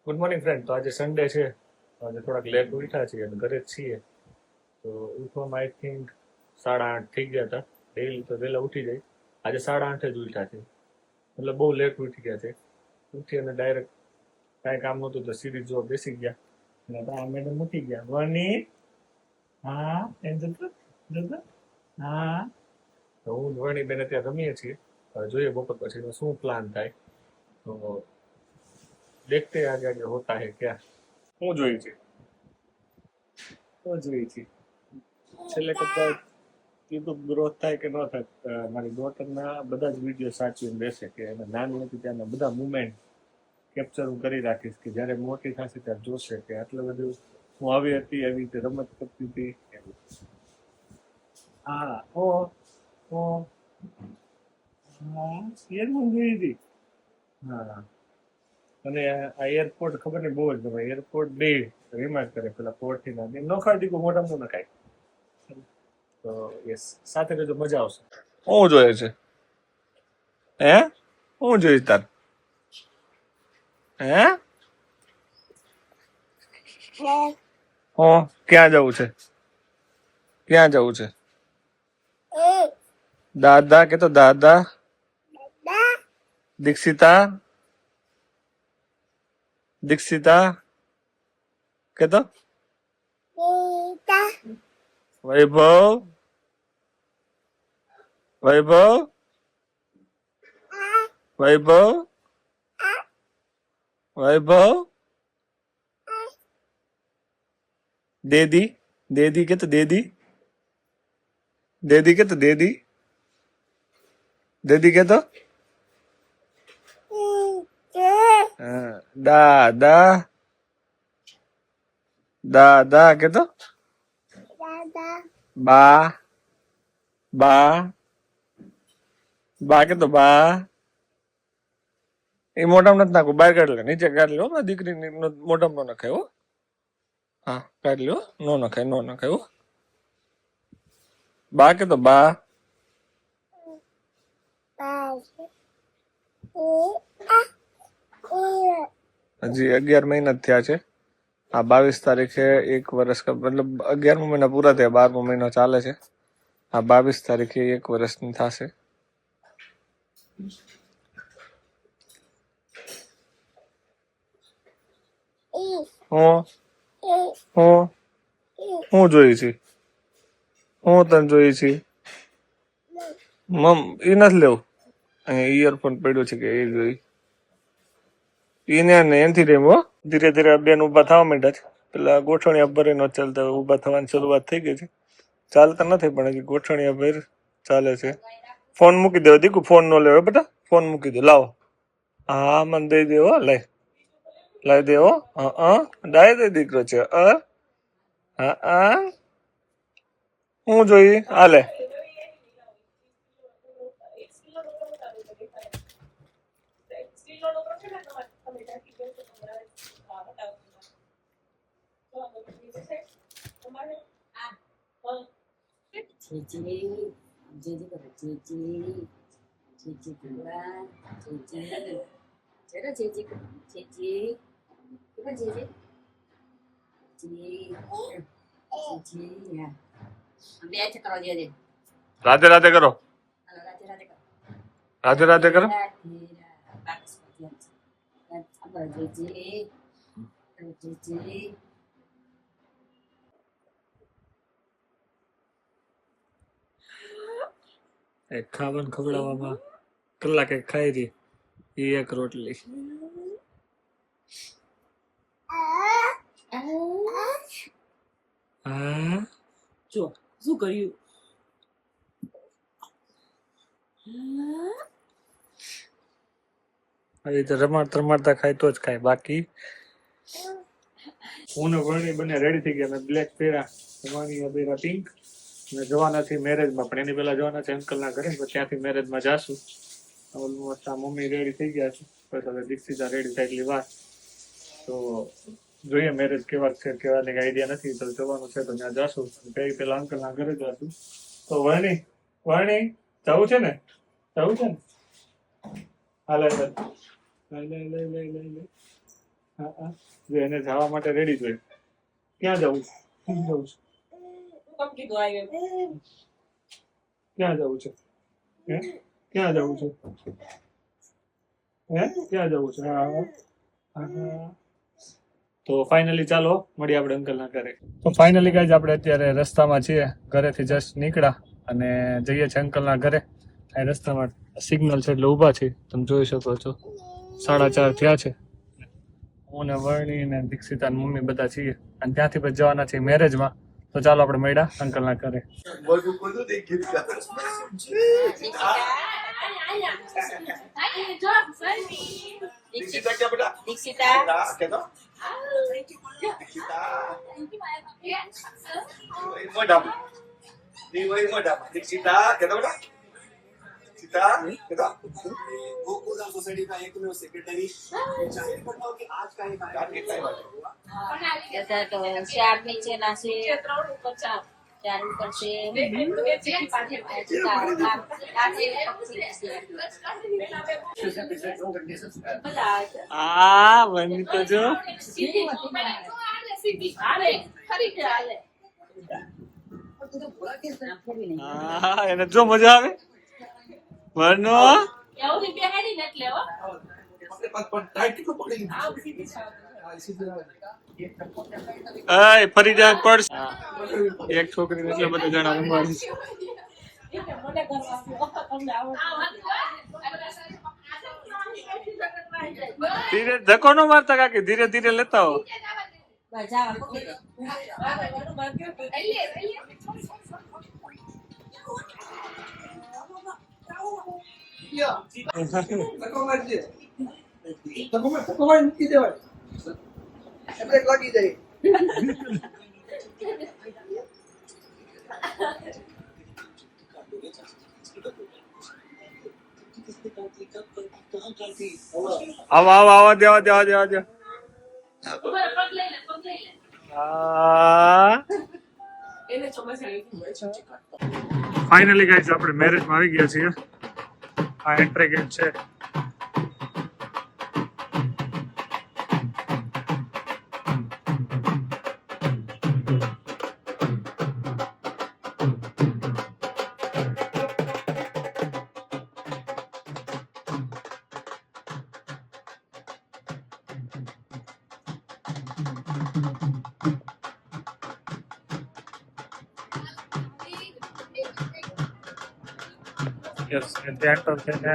Good morning friend. તો આજે Sunday છે, આજે થોડાક લેટ ઉઠ્યા છીએ અને ઘરે જ છીએ. તો ઉઠવામાં આઈ થિંક 8:30 થઈ ગયા હતા. ડેલી તો વહેલા ઉઠી જાય, આજે 8:30 જ ઉઠ્યા છે, મતલબ બહુ લેટ ઉઠી ગયા છે. ઉઠી અને ડાયરેક્ટ કાંઈ કામ નહોતું તો સિરીઝ જોવા બેસી ગયા અને આ મેડમ ઉઠી ગયા. વની હા એમ જતો જતો હા. તો હું વણી બેન અત્યારે રમીએ છીએ. હવે જોઈએ બપોર પછીનો શું પ્લાન થાય. તો देखते हैं आगे आगे होता है क्या. શું જોઈએ છે, શું જોઈએ છે છેલ્લે કદાચ કીધું ગ્રોથ થાય કે ન થાય. મારી ડોટરના બધા જ વિડીયો સાચવીને રહેશે કે એને નાની હતી ત્યાંના બધા મુમેન્ટ કેપ્ચર હું કરી રાખીશ કે જ્યારે મોટી થશે ત્યારે જોશે કે આટલું બધું હું આવી હતી, એવી રીતે રમત કરતી હતી. હા ઓ ઓ હા એ હું જોઈ હતી. હા અને આ એરપોર્ટ ખબર નહીં બહુ જ ગમે. એરપોર્ટ બે રિમાર્ક કરે પેલા પોર્ટથી ના ન ખાતી કોઈ મોટામાં ન ખાય. તો યસ સાથે રહેજો, મજા આવશે. શું જોઈએ છે હે? શું જોઈએ તાર હે? ક્યાં જવું છે? ક્યાં જવું છે? દાદા કે તો દાદા દીક્ષિતા દીક્ષિતા કે તો વૈભવ વૈભવ વૈભવ વૈભવ દેદી દેદી કે તો દેદી દેદી કે તો દેદી દેદી કે તો દાદા દાદા કે તો બા બા બા કે તો બા. એ મોઢામાં નથી નાખવું, બહાર કાઢી લે, નીચે કાઢી લો. દીકરી મોઢામાં ન નખાય હો. હા કાઢી લો, નો નખાય નો નખાય હો. બા કે તો બા. હજી 11 મહિના જ થયા છે. આ 22 તારીખે 1 વર્ષ મતલબ 11મો મહિના પૂરા થયા, 12મો મહિનો ચાલે છે. આ 22 તારીખે 1 વર્ષની થશે. હું જોઈ છે? હું તને જોઈ છે? મમ એ નથી લેવું. અહીંયા ઇયરફોન પડ્યો છે કે એ જોઈ એને ને એનથી રેમ હો. ધીરે ધીરે બેન ઊભા થવા માંડ્યા છે. પેલા ગોઠવણીયા ભરે ન ચાલતા ઊભા થવાની શરૂઆત થઈ ગઈ છે. ચાલતા નથી પણ હજી ગોઠવણીયા ભર ચાલે છે. ફોન મૂકી દેવો દીકુ, ફોન નો લેવો બેટા, ફોન મૂકી દો. લાવો હા મને દઈ દેવો, લઈ લઈ દેવો. ડાય દે દીકરો છે. હું જોઈ હાલે રાધે રાધે કરો, રાધે રાધે કરો. ખાવાનું ખવડાવવામાં કલાકે ખાઈ રહી એ એક રોટલી. હા જો શું કર્યું? આવી રીતે રમાડતા ખાય તો જ ખાય, બાકી હું ને વર્ણી બંને રેડી થઈ ગયા. મેં બ્લેક પહેર્યા, વર્ણી પહેર્યા પિંક. મેં જવાના છીએ મેરેજમાં, પણ એની પહેલા જવાના છે અંકલના ઘરે, તો ત્યાંથી મેરેજમાં જાશું. ઓલમોસ્ટ આ મમ્મી રેડી થઈ ગયા છે, બસ હવે દીક્ષિતા રેડી થાય એટલી વાર. તો જોઈએ મેરેજ કેવા છે કેવા નહીં આઈડિયા નથી, તો જવાનું છે તો ત્યાં જાશું. કઈ પેલા અંકલના ઘરે જાશું. તો વર્ણી વર્ણી જવું છે ને, જવું છે ને હાલે લઈ હા જો એને જવા માટે રેડી જોઈએ. ક્યાં જવું છે? કોમ કીધું આવ્યો ક્યાં જવું છે? હે ક્યાં જવું છે? હે ક્યાં જવું છે? હા. તો ફાઇનલી ચાલો મળીએ આપણે અંકલના ઘરે. તો ફાઇનલી ગાઈઝ આપણે અત્યારે રસ્તામાં છીએ, ઘરેથી જસ્ટ નીકળ્યા અને જઈએ છીએ અંકલના ઘરે. આ રસ્તામાં સિગ્નલ છે એટલે ઊભા છીએ, તમે જોઈ શકો છો. 4:30 થયા છે. હું ને વર્ણી ને દીક્ષિતા ને મમ્મી બધા છીએ અને ત્યાંથી પછી જવાના છીએ મેરેજમાં. તો ચાલો આપણે મળ્યા અંકલના ઘરે. ચાર નીચે ના છે, ચાર ઉપર છે. આ બની તો જો એને જો મજા આવે વર્ણો. ફરી જાય પડશે. એક છોકરી એટલે બધા જણા રમવાની છે. ધીરે ધક્કો ન મારતા કાકી, ધીરે ધીરે લેતા હો. આવા દેવા ફાઇનલી ગાઈસ આપણે મેરેજમાં આવી ગયા છીએ. આ એન્ટ્રી ગેટ છે. યસ ત્યાં તો છે ને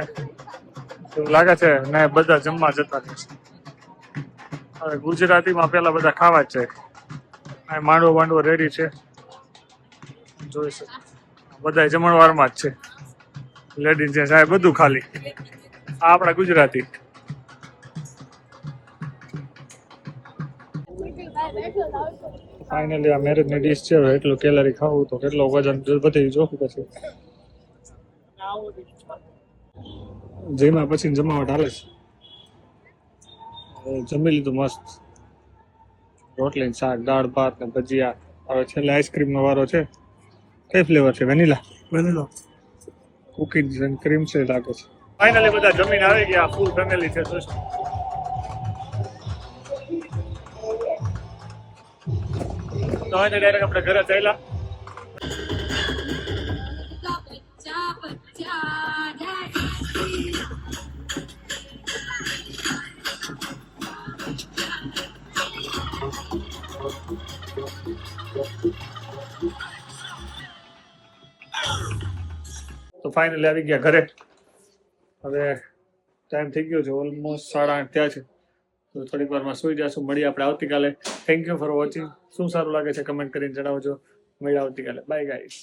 એવું લાગે છે ને બધા જમવા જતા રહેશે. હવે ગુજરાતીમાં પેલા બધા ખાવા જ છે. આ માંડવો રેડી છે, જોઈ શકો. બધા જમણવારમાં જ છે, લેડીઝ જેન્ટ્સ આ બધું ખાલી. આ આપણા ગુજરાતી. ફાઇનલી આ મેરેજની ડીશ છે. હવે એટલું કેલરી ખાવું તો કેટલો વજન બધી જોખું પછી. જેમાં પછી જમાવટ હાલે છે. જમી લીધું મસ્ત. રોટલી શાક, દાળ ભાત ને ભજીયા. હવે છેલ્લે આઈસ્ક્રીમ નો વારો છે. કઈ ફ્લેવર છે? વેનીલા કુકીઝ એન્ડ ક્રીમ છે લાગે છે. ફાઇનલી બધા જમીન આવી ગયા, ફૂલ ફેમિલી છે. તો ડાયરેક્ટ આપણે ઘરે ચાલ્યા. તો ફાઇનલી આવી ગયા ઘરે. હવે ટાઈમ થઈ ગયો છે, ઓલમોસ્ટ 8:30 થયા છે. તો થોડીક વારમાં સુઈ જશું. મળીએ આપણે આવતીકાલે. Thank you for watching. શું સારું લાગે છે કમેન્ટ કરીને જણાવજો. મળીએ આવતીકાલે. Bye guys.